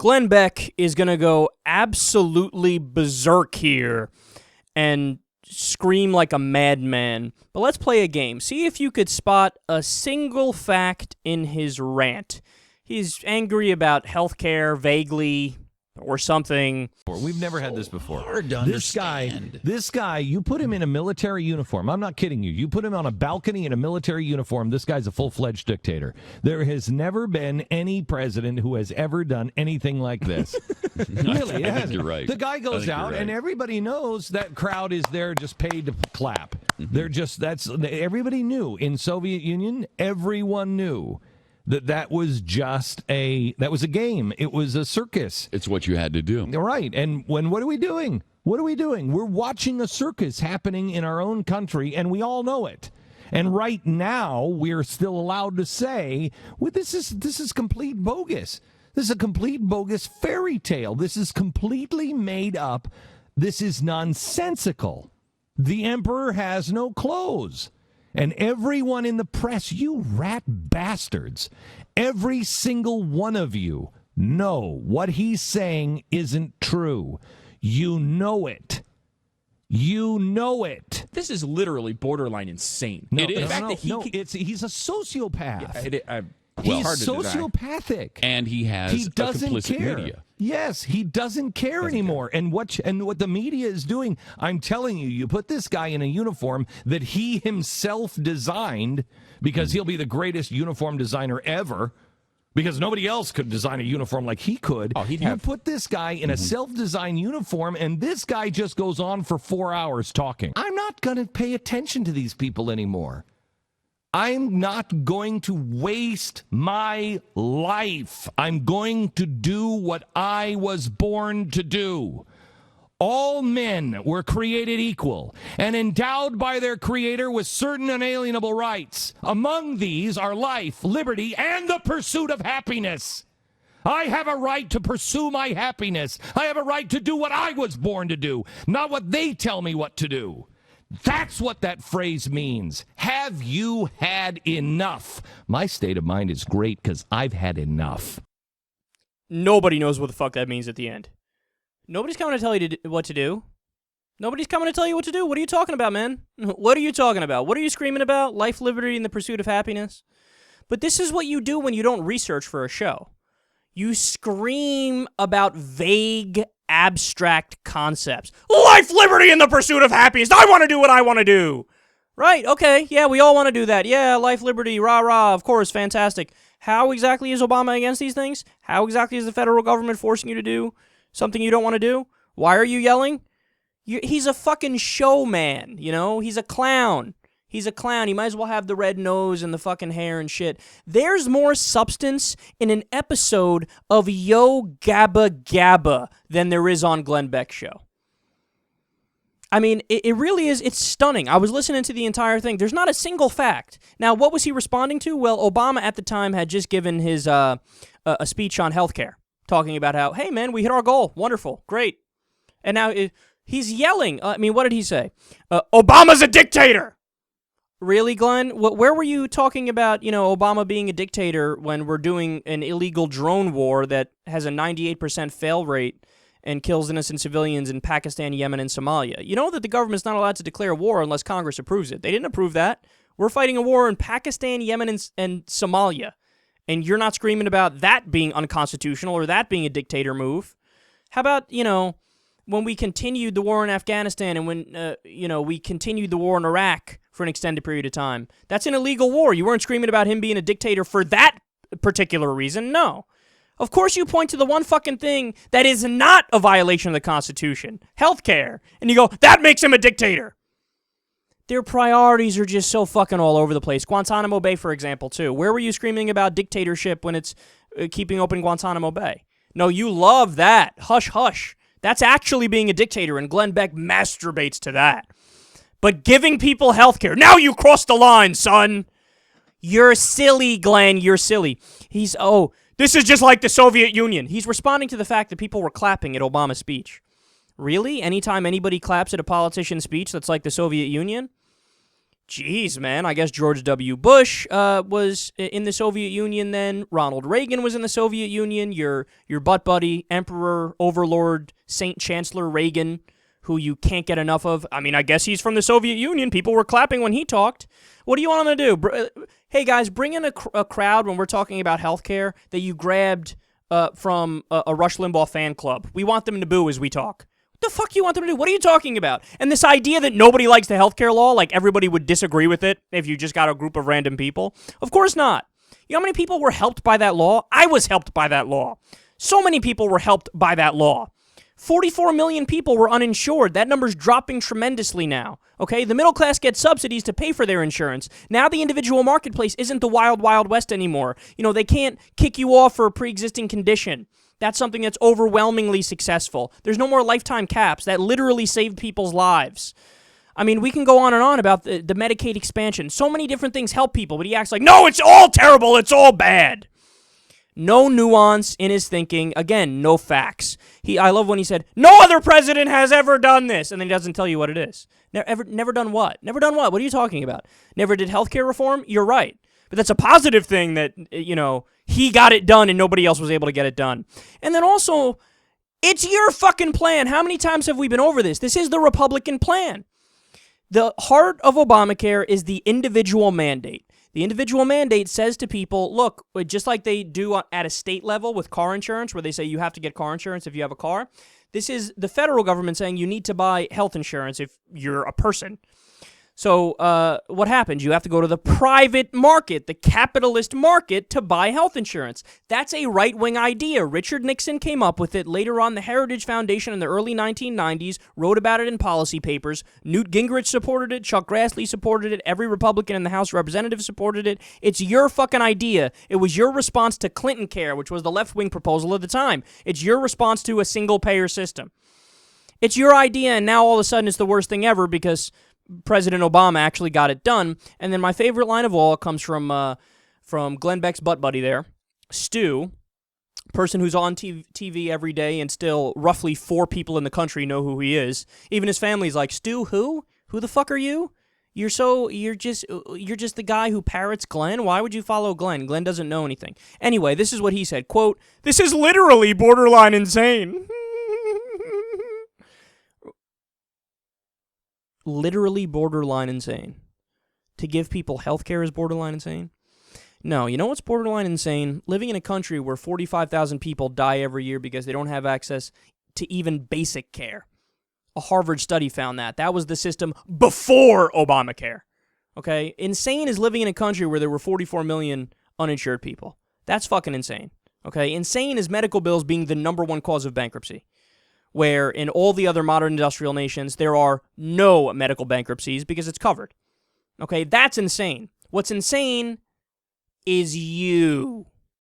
Glenn Beck is going to go absolutely berserk here and scream like a madman. But let's play a game. See if you could spot a single fact in his rant. He's angry about healthcare vaguely or something. We've never had this before. Hard to understand. This guy, you put him in a military uniform. I'm not kidding you. You put him on a balcony in a military uniform, this guy's a full-fledged dictator. There has never been any president who has ever done anything like this. Really, it hasn't. You're right. The guy goes out, and everybody knows that crowd is there just paid to clap. They're just, everybody knew. In Soviet Union, everyone knew that was just a game. It was a circus. It's what you had to do. Right. And what are we doing? What are we doing? We're watching a circus happening in our own country, and we all know it. And right now, we're still allowed to say, well, this is complete bogus. This is a complete bogus fairy tale. This is completely made up. This is nonsensical. The emperor has no clothes. And everyone in the press, you rat bastards, every single one of you know what he's saying isn't true. You know it. You know it. This is literally borderline insane. No, he's a sociopath. Yeah, He's sociopathic. And he has a complicit media. Yes, he doesn't care anymore. And what the media is doing, I'm telling you, you put this guy in a uniform that he himself designed because he'll be the greatest uniform designer ever. Because nobody else could design a uniform like he could. You put this guy in a self-designed uniform, and this guy just goes on for 4 hours talking. I'm not going to pay attention to these people anymore. I'm not going to waste my life. I'm going to do what I was born to do. All men were created equal and endowed by their Creator with certain unalienable rights. Among these are life, liberty, and the pursuit of happiness. I have a right to pursue my happiness. I have a right to do what I was born to do, not what they tell me what to do. That's what that phrase means. Have you had enough? My state of mind is great because I've had enough. Nobody knows what the fuck that means at the end. Nobody's coming to tell you what to do. Nobody's coming to tell you what to do. What are you talking about, man? What are you talking about? What are you screaming about? Life, liberty, and the pursuit of happiness? But this is what you do when you don't research for a show. You scream about vague, abstract concepts. Life, liberty, and the pursuit of happiness. I want to do what I want to do. Right, okay, yeah, we all want to do that. Yeah, life, liberty, rah-rah, of course, fantastic. How exactly is Obama against these things? How exactly is the federal government forcing you to do something you don't want to do? Why are you yelling? He's a fucking showman, you know? He's a clown. He's a clown. He might as well have the red nose and the fucking hair and shit. There's more substance in an episode of Yo Gabba Gabba than there is on Glenn Beck's show. I mean, it really is. It's stunning. I was listening to the entire thing. There's not a single fact. Now, what was he responding to? Well, Obama at the time had just given his a speech on healthcare, talking about how, hey, man, we hit our goal. Wonderful. Great. And now he's yelling. I mean, what did he say? Obama's a dictator. Really, Glenn? Where were you talking about, Obama being a dictator when we're doing an illegal drone war that has a 98% fail rate and kills innocent civilians in Pakistan, Yemen, and Somalia? You know that the government's not allowed to declare war unless Congress approves it. They didn't approve that. We're fighting a war in Pakistan, Yemen, and Somalia. And you're not screaming about that being unconstitutional or that being a dictator move. How about, when we continued the war in Afghanistan and when, we continued the war in Iraq for an extended period of time? That's an illegal war. You weren't screaming about him being a dictator for that particular reason. No. Of course you point to the one fucking thing that is not a violation of the Constitution, healthcare, and you go, that makes him a dictator. Their priorities are just so fucking all over the place. Guantanamo Bay, for example, too. Where were you screaming about dictatorship when it's keeping open Guantanamo Bay? No, you love that. Hush, hush. That's actually being a dictator, and Glenn Beck masturbates to that. But giving people healthcare, now you crossed the line, son. You're silly, Glenn. You're silly. This is just like the Soviet Union. He's responding to the fact that people were clapping at Obama's speech. Really? Anytime anybody claps at a politician's speech that's like the Soviet Union? Jeez, man, I guess George W. Bush was in the Soviet Union then. Ronald Reagan was in the Soviet Union. Your butt buddy, Emperor, Overlord, Saint Chancellor Reagan, who you can't get enough of. I mean, I guess he's from the Soviet Union. People were clapping when he talked. What do you want him to do? Hey, guys, bring in a crowd when we're talking about healthcare that you grabbed from a Rush Limbaugh fan club. We want them to boo as we talk. What the fuck you want them to do? What are you talking about? And this idea that nobody likes the healthcare law, like everybody would disagree with it if you just got a group of random people. Of course not. You know how many people were helped by that law? I was helped by that law. So many people were helped by that law. 44 million people were uninsured. That number's dropping tremendously now. Okay, the middle class gets subsidies to pay for their insurance. Now the individual marketplace isn't the wild, wild west anymore. You know, they can't kick you off for a pre-existing condition. That's something that's overwhelmingly successful. There's no more lifetime caps. That literally saved people's lives. I mean, we can go on and on about the Medicaid expansion. So many different things help people, but he acts like, no, it's all terrible, it's all bad. No nuance in his thinking. Again, no facts. I love when he said, no other president has ever done this, and then he doesn't tell you what it is. Never done what? Never done what? What are you talking about? Never did healthcare reform? You're right. But that's a positive thing that, you know, he got it done and nobody else was able to get it done. And then also, it's your fucking plan. How many times have we been over this? This is the Republican plan. The heart of Obamacare is the individual mandate. The individual mandate says to people, look, just like they do at a state level with car insurance, where they say you have to get car insurance if you have a car, this is the federal government saying you need to buy health insurance if you're a person. So what happens? You have to go to the private market, the capitalist market, to buy health insurance. That's a right-wing idea. Richard Nixon came up with it. Later on, the Heritage Foundation in the early 1990s wrote about it in policy papers. Newt Gingrich supported it. Chuck Grassley supported it. Every Republican in the House of Representatives supported it. It's your fucking idea. It was your response to Clinton Care, which was the left-wing proposal at the time. It's your response to a single-payer system. It's your idea, and now all of a sudden it's the worst thing ever because President Obama actually got it done. And then my favorite line of all comes from Glenn Beck's butt buddy there, Stu, person who's on TV every day, and still roughly 4 people in the country know who he is. Even his family's like, Stu, who? Who the fuck are you? You're just the guy who parrots Glenn? Why would you follow Glenn? Glenn doesn't know anything. Anyway, this is what he said, quote, "This is literally borderline insane." Literally borderline insane. To give people health care is borderline insane? No, you know what's borderline insane? Living in a country where 45,000 people die every year because they don't have access to even basic care. A Harvard study found that. That was the system before Obamacare. Okay? Insane is living in a country where there were 44 million uninsured people. That's fucking insane. Okay? Insane is medical bills being the number one cause of bankruptcy, where in all the other modern industrial nations, there are no medical bankruptcies because it's covered. Okay, that's insane. What's insane is you.